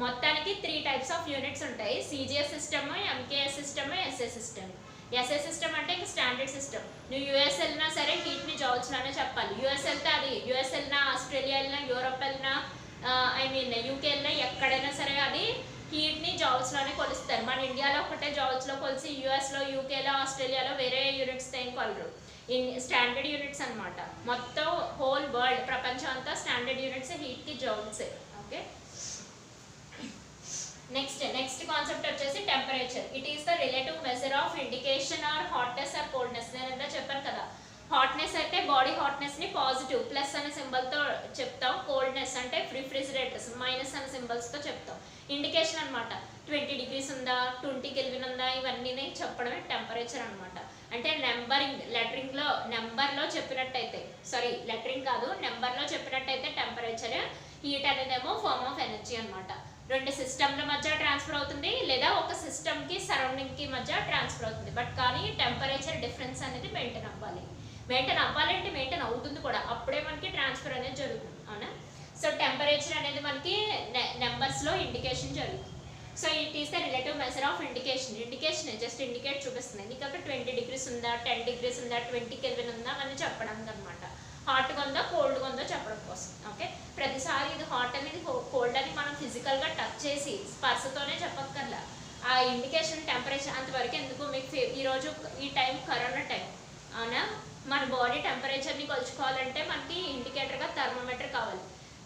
మొత్తానికి 3 టైప్స్ ఆఫ్ యూనిట్స్ ఉంటాయి, CGS system, MKS system, SI system. SI system అంటే ఇంకా స్టాండర్డ్ సిస్టమ్. నువ్వు యూఎస్ వెళ్ళినా సరే హీట్ని జౌల్స్లోనే చెప్పాలి. యూఎస్ వెళ్తే అది, యూఎస్ వెళ్ళినా, ఆస్ట్రేలియా వెళ్ళినా, యూరోప్ వెళ్ళినా, యూకే వెళ్ళినా, ఎక్కడైనా సరే అది హీట్ని జౌల్స్లోనే కొలుస్తారు. మన ఇండియాలో ఒకటే జౌల్స్లో కొలిసి యూఎస్లో, యూకేలో, ఆస్ట్రేలియాలో వేరే యూనిట్స్ ఏం కొలరు. స్టాండర్డ్ యూనిట్స్ అనమాట. మొత్తం హోల్ వరల్డ్, ప్రపంచం అంతా స్టాండర్డ్ యూనిట్స్ హీట్కి జౌల్సే. ఓకే, నెక్స్ట్ కాన్సెప్ట్ వచ్చేసి temperature. It is the relative measure of indication or hotness or coldness. నేను ఎంత చెప్పాను కదా, హాట్నెస్ అయితే బాడీ హాట్నెస్ని పాజిటివ్ ప్లస్ అనే సింబల్తో చెప్తాం, కోల్డ్నెస్ అంటే రిఫ్రిజిరేటర్స్ మైనస్ అనే సింబల్స్తో చెప్తాం. ఇండికేషన్ అనమాట, 20 డిగ్రీస్ ఉందా, 20 కెల్విన్ ఉందా, ఇవన్నీ చెప్పడమే టెంపరేచర్ అనమాట. అంటే నెంబర్లో చెప్పినట్టయితే, సారీ లెటరింగ్ కాదు, నెంబర్లో చెప్పినట్టయితే టెంపరేచర్. హీట్ అనేదేమో ఫార్మ్ ఆఫ్ ఎనర్జీ అనమాట. 2 సిస్టమ్ల మధ్య ట్రాన్స్ఫర్ అవుతుంది, లేదా ఒక సిస్టమ్కి సరౌండింగ్కి మధ్య ట్రాన్స్ఫర్ అవుతుంది. బట్ కానీ టెంపరేచర్ డిఫరెన్స్ అనేది మెయింటైన్ అవ్వాలంటే మెయింటైన్ అవుతుంది కూడా, అప్పుడే మనకి ట్రాన్స్ఫర్ అనేది జరుగుతుంది, అవునా? సో టెంపరేచర్ అనేది మనకి నెంబర్స్లో ఇండికేషన్ జరుగుతుంది. So it is the relative measure of indication just indicate చూపిస్తుంది. నీకు అక్కడ 20 డిగ్రీస్ ఉందా, 10 డిగ్రీస్ ఉందా, 20 కెల్విన్ ఉందా అని చెప్పడానికి అనమాట. హాట్గా ఉందా, కోల్డ్గా ఉందో చెప్పడం కోసం. ఓకే, ప్రతిసారి ఇది హాట్ అనేది కోల్డ్ అని మనం ఫిజికల్గా టచ్ చేసి స్పర్శతోనే చెప్పక్కర్లా. ఆ ఇండికేషన్ టెంపరేచర్ అంతవరకు ఎందుకు. మీకు ఈరోజు ఈ టైం కరోనా టైం, అవునా? మన బాడీ టెంపరేచర్ని కొలుచుకోవాలంటే మనకి ఇండికేటర్గా థర్మోమీటర్ కావాలి.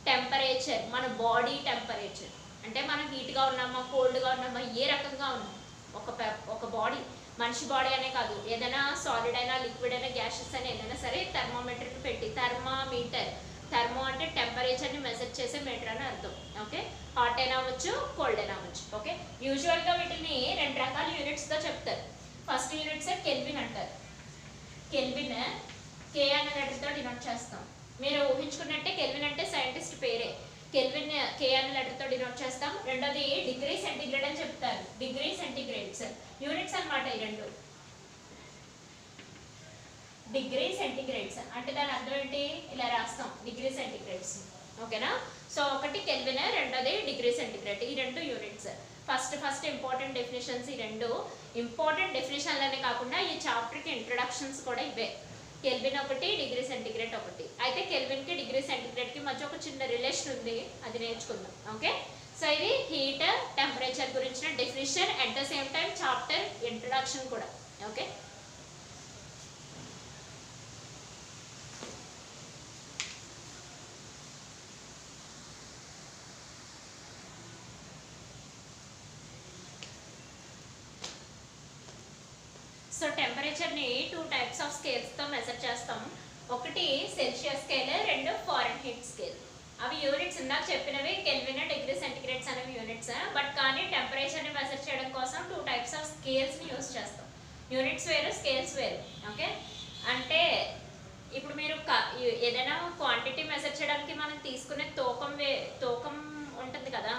టెంపరేచర్, మన బాడీ టెంపరేచర్ అంటే మనం హీట్గా ఉన్నామా, కోల్డ్గా ఉన్నామా, ఏ రకంగా ఉన్నాం, ఒక బాడీ, మనిషి బాడీ అనే కాదు, ఏదైనా సాలిడ్ అయినా లిక్విడ్ అయినా గ్యాసెస్ అయినా ఏదైనా సరే థర్మోమీటర్ని పెట్టి, థర్మామీటర్, థర్మో అంటే టెంపరేచర్ని మెజర్ చేసే మీటర్ అని అర్థం. ఓకే, హాట్ అయినా అవ్వచ్చు, కోల్డ్ అయినా అవ్వచ్చు. ఓకే, యూజువల్గా వీటిని 2 రకాల యూనిట్స్తో చెప్తారు. ఫస్ట్ యూనిట్స్ కెల్విన్ అంటారు. కెల్విన్ కే అనే లెటర్తో డినోట్ చేస్తాం. మీరు ఊహించుకున్నట్టే కెల్విన్ అంటే సైంటిస్ట్ పేరే. కెల్విన్ కే అనే లెటర్తో డినోట్ చేస్తాం. రెండోది డిగ్రీ సెంటిగ్రేడ్ అని చెప్తారు. డిగ్రీ సెంటిగ్రేడ్స్ యూనిట్స్ అన్నమాట ఈ రెండు. డిగ్రీ సెంటిగ్రేడ్స్ అంటే దాని అర్థం ఏంటి, ఇలా రాస్తాం డిగ్రీ సెంటిగ్రేడ్స్. ఓకేనా, సో ఒకటి కెల్విన్, రెండోది డిగ్రీ సెంటిగ్రేడ్. ఈ రెండు యూనిట్స్. ఫస్ట్ ఇంపార్టెంట్ డెఫినేషన్స్ ఈ రెండు. ఇంపార్టెంట్ డెఫినేషన్లనే కాకుండా ఈ చాప్టర్కి ఇంట్రొడక్షన్స్ కూడా ఇవే. కెల్విన్ ఒకటి, డిగ్రీ సెంటిగ్రేడ్ ఒకటి. అయితే కెల్విన్కి డిగ్రీ సెంటిగ్రేడ్కి మధ్య ఒక చిన్న రిలేషన్ ఉంది, అది నేర్చుకుందాం. ఓకే, సో ఇది హీట్ టెంపరేచర్ గురించిన definition, at the same time chapter introduction కూడా. ఓకే, సో టెంపరేచర్ని 2 టైప్స్ ఆఫ్ స్కేల్స్తో మెజర్ చేస్తాం. ఒకటి సెల్సియస్ స్కేల్, రెండు ఫారెన్హీట్ స్కేల్. అవి యూనిట్స్ ఇందాక చెప్పినవి కెల్విన్, డిగ్రీ సెంటిగ్రేడ్స్ అనేవి యూనిట్స్. బట్ కానీ టెంపరేచర్ని మెజర్ చేయడం కోసం 2 టైప్స్ ఆఫ్ స్కేల్స్ని యూజ్ చేస్తాం. యూనిట్స్ వేరు, స్కేల్స్ వేరు. ఓకే, అంటే ఇప్పుడు మీరు ఏదైనా క్వాంటిటీ మెజర్ చేయడానికి మనం తీసుకునే తూకం ఉంటుంది కదా.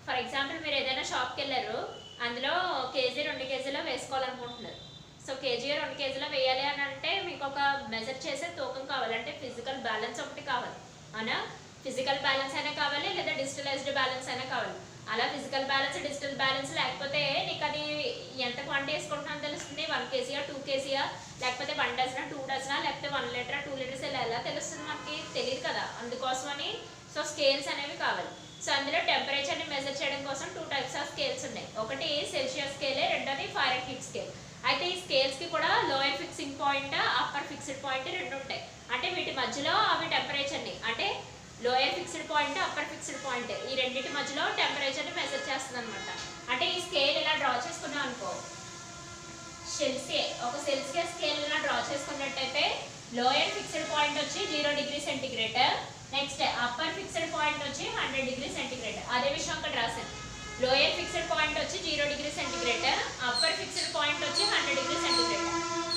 ఫర్ ఎగ్జాంపుల్ మీరు ఏదైనా షాప్కి వెళ్ళారు, అందులో కేజీ 2 కేజీలో వేసుకోవాలనుకుంటున్నారు. సో కేజీ 2 కేజీలో వేయాలి అని అంటే మీకు ఒక మెజర్ చేసే తూకం కావాలంటే ఫిజికల్ బ్యాలెన్స్ ఒకటి కావాలి. అవునా, ఫిజికల్ బ్యాలెన్స్ అయినా కావాలి, లేదా డిజిటలైజ్డ్ బ్యాలెన్స్ అయినా కావాలి. అలా ఫిజికల్ బ్యాలెన్స్, డిజిటల్ బ్యాలెన్స్ లేకపోతే నీకు అది ఎంత క్వాంటిటీ వేసుకుంటున్నా తెలుస్తుంది. 1 కేజీయా, 2 కేజీయా, లేకపోతే 1 డజనా, 2 డజనా, లేకపోతే 1 లీటరా, 2 లీటర్స్ ఎలా తెలుస్తుంది, మనకి తెలియదు కదా. అందుకోసమని సో స్కేల్స్ అనేవి కావాలి. సో అందులో టెంపరేచర్ని మెజర్ చేయడం కోసం 2 టైప్స్ ఆఫ్ స్కేల్స్ ఉన్నాయి. ఒకటి సెల్సియస్ స్కేల్, రెండోది ఫారెన్హీట్ స్కేల్. అయితే ఈ స్కేల్స్కి కూడా lower fixing point, upper fixed point రెండు ఉంటాయి. అంటే వీటి మధ్యలో అవి టెంపరేచర్ని, అంటే lower fixed point, upper fixed point, ఈ రెండింటి మధ్యలో టెంపరేచర్ని మెజర్ చేస్తుంది అనమాట. అంటే ఈ స్కేల్ ఇలా డ్రా చేసుకున్నాం అనుకో, ఒక సెల్సియస్ స్కేల్ ఇలా డ్రా చేసుకున్నట్టయితే లోయర్ ఫిక్స్డ్ పాయింట్ వచ్చి 0 degree centigrade, next upper fixed point వచ్చి 100 డిగ్రీ సెంటిగ్రేడ్. అదే విషయం అక్కడ రాశాను. లోయర్ ఫిక్స్డ్ పాయింట్ వచ్చి 0 degree centigrade, upper fixed point వచ్చి 100 డిగ్రీ సెంటిగ్రేడ్.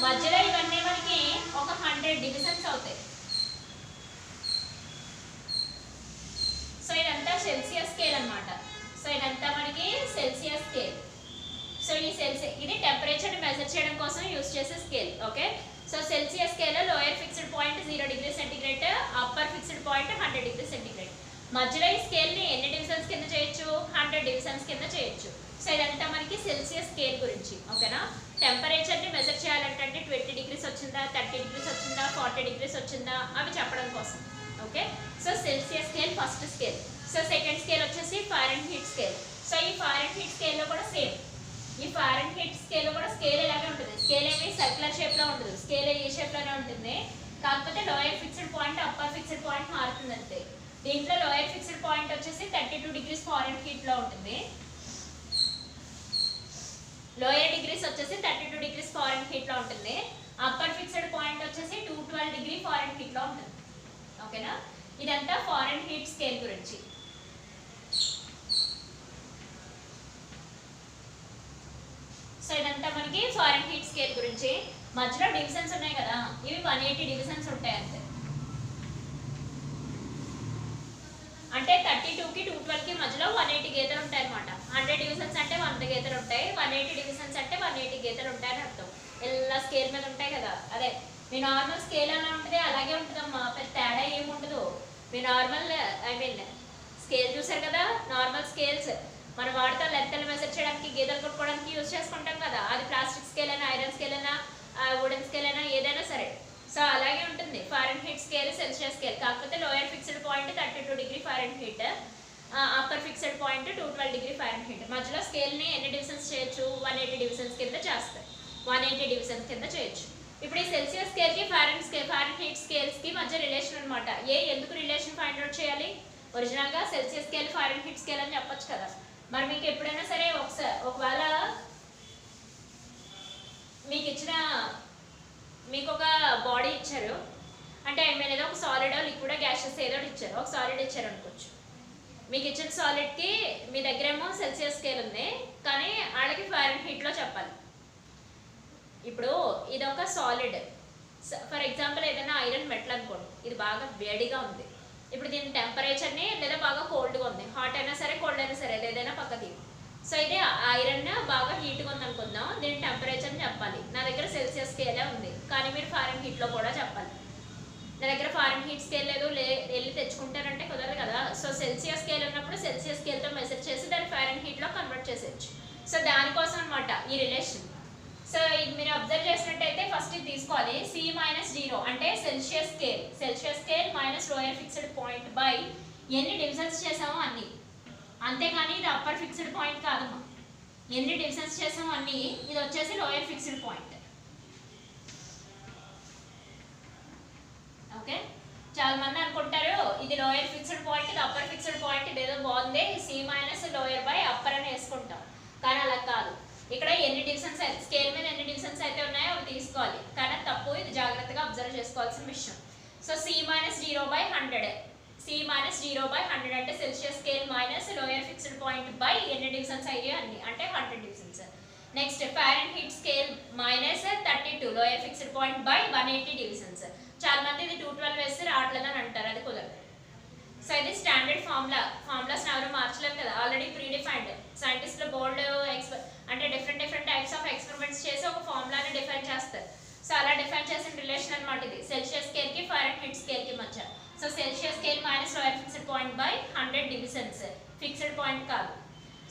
మధ్యలో ఇవన్నీ మనకి ఒక 100 డివిజన్స్ అవుతాయి. సో ఇదంతా సెల్సియస్ స్కేల్ అన్నమాట. సో ఇదంతా మనకి సెల్సియస్ స్కేల్. సో ఈ ఇది టెంపరేచర్ని మెజర్ చేయడం కోసం యూజ్ చేసే scale. Okay, so Celsius scale lower fixed point 0 degree centigrade, upper fixed point 100 degree centigrade. మధ్యలో ఈ స్కేల్ని ఎన్ని డివిజన్స్ కింద చేయొచ్చు, 100 డివిజన్స్ కింద చేయొచ్చు. సో ఇదంతా మనకి సెల్సియస్ స్కేల్ గురించి. ఓకేనా, టెంపరేచర్ని మెజర్ చేయాలంటే 20 డిగ్రీస్ వచ్చిందా, 30 డిగ్రీస్ వచ్చిందా, 40 డిగ్రీస్ వచ్చిందా అవి చెప్పడం కోసం. Okay, so Celsius scale first scale. So second scale వచ్చేసి ఫారెన్హీట్ స్కేల్. సో ఈ ఫారెన్హీట్ స్కేల్లో కూడా సేమ్. ఈ ఫారెన్హీట్ స్కేల్లో కూడా స్కేల్ ఇలాగే ఉంటుంది. స్కేల్ ఏమి సర్క్యులర్ షేప్లో ఉండదు, స్కేల్ ఈ షేప్లోనే ఉంటుంది. కాకపోతే lower fixed point, upper fixed point మారుతుంది అంతే. దీంట్లో లోయర్ ఫిక్స్డ్ పాయింట్ వచ్చేసి 32 డిగ్రీస్ ఫారెన్హీట్లో ఉంటుంది. లోయర్ డిగ్రీస్ వచ్చేసి 32 డిగ్రీస్ ఫారెన్హీట్లో ఉంటుంది. అప్పర్ ఫిక్స్డ్ పాయింట్ వచ్చేసి 212 డిగ్రీ ఫారెన్హీట్లో ఉంటుంది. ఓకేనా, ఇదంతా ఫారెన్హీట్ స్కేల్ గురించి. సో ఇదంతా మనకి ఫారెన్హీట్ స్కేల్ గురించి. మధ్యలో డివిజన్స్ ఉన్నాయి కదా, ఇవి 180 డివిజన్స్ ఉంటాయి అంతే. అంటే 32కి 212కి మధ్యలో 180 గీతలు ఉంటాయి అనమాట. 100 డివిజన్స్ అంటే 100 గీతలు ఉంటాయి, 180 డివిజన్స్ అంటే 180 గీతలు ఉంటాయని అర్థం. ఇలా స్కేల్ మీద ఉంటాయి కదా, అదే మీ నార్మల్ స్కేల్ ఎలా ఉంటుంది అలాగే ఉంటుందమ్మా, పెద్ద తేడా ఏముండదు. మీ నార్మల్ స్కేల్ చూసారు కదా, నార్మల్ స్కేల్స్ మనం వాడతాం లెంతలు మెజర్ చేయడానికి, గీతలు కొట్టుకోవడానికి యూజ్ చేసుకుంటాం కదా. అది ప్లాస్టిక్ స్కేల్ అయినా, ఐరన్ స్కేల్ అయినా, వుడెన్ స్కేల్ అయినా, ఏదైనా సరే. సో అలాగే ఉంటుంది ఫారెన్హీట్ స్కేల్, సెల్సియస్ స్కేల్. కాకపోతే lower fixed point 32 degree Fahrenheit, upper fixed point 212 degree Fahrenheit. మధ్యలో స్కేల్ని ఎన్ని డివిజన్స్ చేయొచ్చు, 180 డివిజన్స్ కింద చేస్తాయి. 180 డివిజన్స్ కింద చేయొచ్చు. ఇప్పుడు ఈ సెల్సియస్ స్కేల్కి ఫారెన్హీట్ స్కేల్స్కి మధ్య రిలేషన్ అనమాట. ఎందుకు రిలేషన్ ఫైండ్ అవుట్ చేయాలి? ఒరిజినల్గా సెల్సియస్ స్కేల్, ఫారెన్హీట్ స్కేల్ అని చెప్పొచ్చు కదా. మరి మీకు ఎప్పుడైనా సరే ఒకవేళ ఇచ్చారు అంటే ఐ మీన్ ఏదో ఒక సాలిడ్ లిక్విడ్ గ్యాసెస్ ఏదో ఇచ్చారు, ఒక సాలిడ్ ఇచ్చారు అనుకోవచ్చు. మీకు ఇచ్చిన సాలిడ్కి మీ దగ్గర ఏమో సెల్సియస్ స్కేల్ ఉంది, కానీ వాళ్ళకి ఫారెన్హీట్లో చెప్పాలి. ఇప్పుడు ఇది ఒక సాలిడ్, ఫర్ ఎగ్జాంపుల్ ఏదైనా ఐరన్ మెటల్ అనుకోండి, ఇది బాగా వేడిగా ఉంది. ఇప్పుడు దీని టెంపరేచర్ని లేదా బాగా కోల్డ్గా ఉంది, హాట్ అయినా సరే కోల్డ్ అయినా సరే ఏదైనా పక్కది. సో ఇది ఐరన్ బాగా హీట్గా ఉంది అనుకుందాం, దీని టెంపరేచర్ని చెప్పాలి. నా దగ్గర సెల్సియస్ స్కేలే ఉంది, కానీ మీరు ఫారెన్హీట్లో కూడా చెప్పాలి. నా దగ్గర ఫారెన్హీట్ స్కేల్ లేదు, వెళ్ళి తెచ్చుకుంటారంటే కుదరదు కదా. సో సెల్సియస్ స్కేల్ ఉన్నప్పుడు సెల్సియస్ స్కేల్తో మెజర్ చేసి దాన్ని ఫారెన్హీట్లో కన్వర్ట్ చేసేయచ్చు. సో దానికోసం అనమాట ఈ రిలేషన్. సో ఇది మీరు అబ్జర్వ్ చేసినట్టయితే ఫస్ట్ ఇది తీసుకోవాలి, C-0 అంటే Celsius scale minus lower fixed point by ఎన్ని డివిజన్స్ చేసామో అన్ని. అంతేకాని ఇది అప్పర్ ఫిక్స్డ్ పాయింట్ కాదమ్మా, ఎన్ని డివిజన్స్ చేసామో అన్ని. ఇది వచ్చేసి లోయర్ ఫిక్స్డ్ పాయింట్. ఓకే, చాలా మంది అనుకుంటారు ఇది లోయర్ ఫిక్స్డ్ పాయింట్, ఇది అప్పర్ ఫిక్స్డ్ పాయింట్, ఇదేదో బాగుంది C- లోయర్ బై అప్పర్ అని వేసుకుంటాం, కానీ అలా కాదు. ఇక్కడ ఎన్ని డివిజన్స్ అయితే స్కేల్ మీద ఎన్ని డివిజన్స్ అయితే ఉన్నాయో అవి తీసుకోవాలి, కానీ తప్పు. ఇది జాగ్రత్తగా అబ్జర్వ్ చేసుకోవాల్సిన విషయం. సో C-0/100, C-0/100 అంటే Celsius scale minus lower fixed point by ఎన్ని డివిజన్స్ అయ్యాయి అన్ని, అంటే 100 divisions. Next Fahrenheit scale -32 lower fixed point by 180 divisions. చాలా మంది ఇది 212 వేస్తే రావట్లేదని అంటారు, అది కుదరదు. సో ఇది స్టాండర్డ్ ఫార్ములాస్ ఎవరు మార్చలేము కదా, ఆల్రెడీ ప్రీ డిఫైన్డ్. సైంటిస్ట్లో బోల్డ్ అంటే డిఫరెంట్ టైప్స్ ఆఫ్ ఎక్స్పెరిమెంట్స్ చేసి ఒక ఫార్ములాని డిఫైన్ చేస్తారు. సో అలా డిఫైన్ చేసిన రిలేషన్ అనమాట ఇది సెల్సియస్ స్కేల్కి ఫారెన్హీట్ స్కేల్కి మధ్య. So Celsius scale minus lower fixed point by 100 divisions, fixed point కాదు.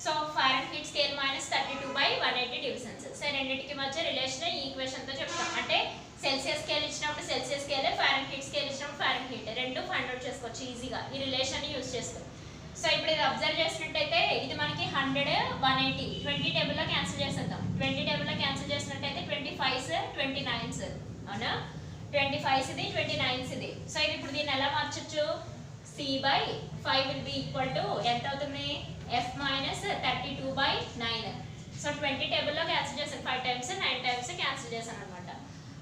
So Fahrenheit scale -32/180 divisions. So రెండింటికి మధ్య రిలేషన్ ఈ ఈక్వేషన్తో చెప్తాం. అంటే సెల్సియస్ స్కేల్ ఇచ్చినప్పుడు సెల్సియస్ స్కేల్, ఫారెన్హీట్ స్కేల్ ఇచ్చినప్పుడు ఫారెన్హీట్, రెండు ఫైండ్ అవుట్ చేసుకోవచ్చు ఈజీగా ఈ రిలేషన్ని యూజ్ చేస్తాం. సో ఇప్పుడు ఇది అబ్జర్వ్ చేసినట్టయితే ఇది మనకి 100, 180 20 టేబుల్లో క్యాన్సిల్ చేసేద్దాం. 20 టేబుల్లో క్యాన్సిల్ చేసినట్టయితే 25s 29s అవునా, 25s ఇది 29s ఇది. సో ఇది ఇప్పుడు దీన్ని ఎలా మార్చొచ్చు, C/5 will be equal to ఎంత అవుతుంది, F-32/9. సో 20 టేబుల్లో క్యాన్సిల్ చేశాను, 5 టైమ్స్ 9 టైమ్స్ క్యాన్సిల్ చేశాను అనమాట.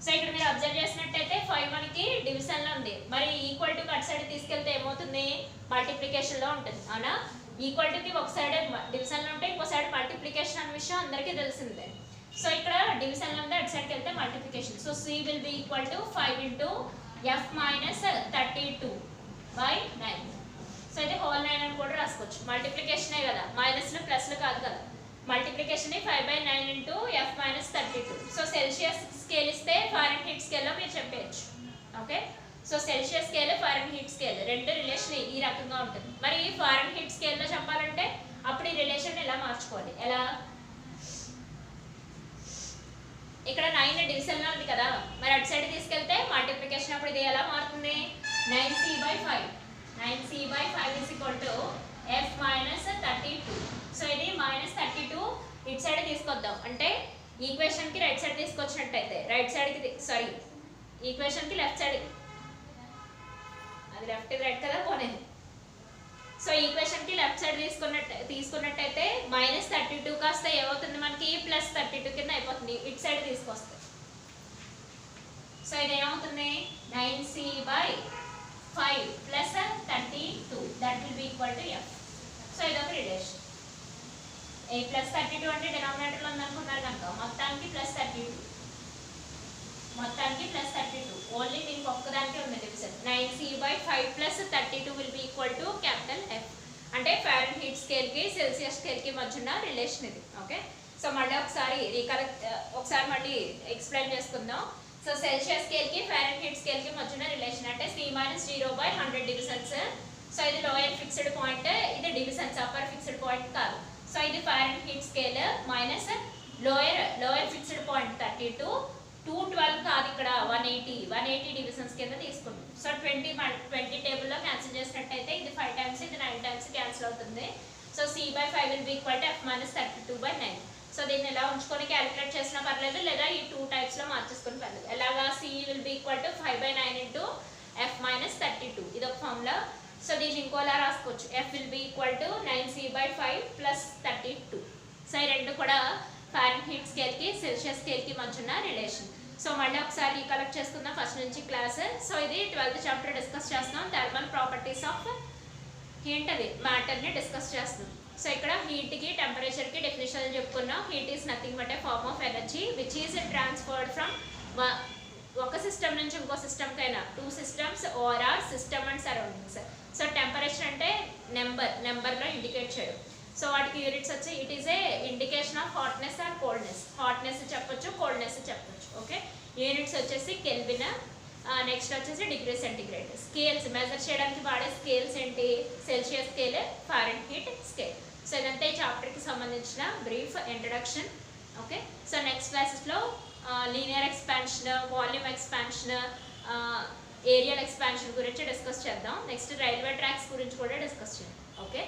సో ఇక్కడ మీరు అబ్జర్వ్ చేసినట్టయితే 5 మనకి డివిజన్లో ఉంది, మరి ఈక్వల్ టు కట్ సైడ్ తీసుకెళ్తే ఏమవుతుంది, మల్టిప్లికేషన్లో ఉంటుంది అవునా. ఈక్వల్ టుకి ఒక సైడ్ డివిజన్లో ఉంటే ఇంకో సైడ్ మల్టిప్లికేషన్ అనే విషయం అందరికీ తెలిసిందే. సో ఇక్కడ డివిజన్లో ఉంది, అటు సైడ్కి వెళ్తే multiplication. So C will be equal to 5 × F-32/9. So ఇది హోల్ 9 అని కూడా రాసుకోవచ్చు, మల్టిప్లికేషనే కదా, మైనస్లు ప్లస్లు కాదు కదా. Multiplication 5/9 × F-32. So Celsius scale ఇస్తే ఫారెన్హీట్ స్కేల్లో మీరు చెప్పేయచ్చు. Okay, so Celsius scale Fahrenheit scale రెండు రిలేషన్ ఈ రకంగా ఉంటుంది. మరి ఫారెన్హీట్ స్కేల్లో చెప్పాలంటే అప్పుడు ఈ రిలేషన్ ఎలా మార్చుకోవాలి, ఎలా, ఇక్కడ 9 డివిజన్లో ఉంది కదా, మరి అటు సైడ్ తీసుకెళ్తే మల్టిప్లికేషన్ అప్పుడు ఇది ఎలా మారుతుంది, 9C/5 is equal to F-32. So ఇది -32 ఇటు సైడ్ తీసుకొద్దాం, అంటే ఈక్వేషన్కి రైట్ సైడ్ తీసుకొచ్చినట్టయితే రైట్ సైడ్కి సారీ ఈక్వేషన్కి లెఫ్ట్ సైడ్, అది లెఫ్ట్ రైట్ కదా పోనీ. సో ఈక్వేషన్కి లెఫ్ట్ సైడ్ తీసుకున్నట్టయితే -32 కాస్త ఏమవుతుంది మనకి +32 కింద అయిపోతుంది, ఇటు సైడ్ తీసుకొస్తే. సో ఇది ఏమవుతుంది 9C/5 + 32 that will be equal to F. So ఇదొక రిలేషన్. A +32 అంటే డినామినేటర్లో ఉందనుకున్నారు కనుక మొత్తానికి +32 ఓన్లీ దీనికి ఒక్కదానికే ఉంది division. 9C/5 + 32 will be equal to F. అంటే ఫారెన్హీట్ స్కేల్కి సెల్సియస్ స్కేల్కి మధ్య ఉన్న రిలేషన్ ఇది. ఓకే, సో మళ్ళీ ఒకసారి మళ్ళీ ఎక్స్ప్లెయిన్ చేసుకుందాం. సో సెల్సియస్ స్కేల్కి ఫారెన్హీట్ స్కేల్కి మధ్య ఉన్న రిలేషన్ అంటే C-0/100 డివిజన్స్. సో ఇది లోయర్ ఫిక్స్డ్ పాయింట్, ఇది డివిజన్స్, అప్పర్ ఫిక్స్డ్ పాయింట్ కాదు. సో ఇది Fahrenheit scale minus lower fixed point 32, 212 కాదు ఇక్కడ 180 డివిజన్స్ కింద తీసుకుంటాం. సో 20 టేబుల్లో క్యాన్సిల్ చేసినట్టయితే ఇది 5 టైమ్స్ ఇది 9 టైమ్స్ క్యాన్సిల్ అవుతుంది. So C/5 will be equal to F-32/9. So దీన్ని ఎలా ఉంచుకొని క్యాలిక్యులేట్ చేసినా పర్లేదు, లేదా ఈ 2 టైప్స్లో మార్చేసుకొని పర్లేదు. ఎలాగా C will be equal to 5/9 × F-32 ఇది ఒక ఫార్ములా. సో దీన్ని ఇంకోలా రాసుకోవచ్చు, F will be equal to 9C/5 + 32. So ఈ రెండు కూడా ఫారెన్హీట్ స్కేల్కి సెల్సియస్ స్కేల్కి మధ్య ఉన్న రిలేషన్. సో మళ్ళీ ఒకసారి రీకలెక్ట్ చేసుకుందాం ఫస్ట్ నుంచి క్లాస్. సో ఇది 12th చాప్టర్ డిస్కస్ చేస్తున్నాం, థర్మల్ ప్రాపర్టీస్ ఆఫ్ ఏంటది మ్యాటర్ని డిస్కస్ చేస్తున్నాం. సో ఇక్కడ హీట్కి టెంపరేచర్కి డెఫినేషన్ చెప్పుకున్నాం. Heat is nothing but a form of energy which is transferred from ఒక సిస్టమ్ నుంచి ఇంకో సిస్టమ్కైనా, 2 systems over or system and surroundings. So temperature అంటే నెంబర్లో ఇండికేట్ చేయడం. సో వాటికి యూనిట్స్ వచ్చి it is a indication of hotness or coldness. Hotness చెప్పొచ్చు, కోల్డ్నెస్ చెప్పొచ్చు. ఓకే, యూనిట్స్ వచ్చేసి కెల్విన్, నెక్స్ట్ వచ్చేసి డిగ్రీ సెంటిగ్రేడ్. స్కేల్స్ మెజర్ చేయడానికి వాడే స్కేల్స్ ఏంటి? Celsius scale, Fahrenheit scale. So ఇదంతా ఈ చాప్టర్కి సంబంధించిన brief introduction. Okay, so next క్లాసెస్లో linear expansion, volume expansion, areal expansion గురించి డిస్కస్ చేద్దాం. నెక్స్ట్ రైల్వే ట్రాక్స్ గురించి కూడా డిస్కస్ చేద్దాం. ఓకే.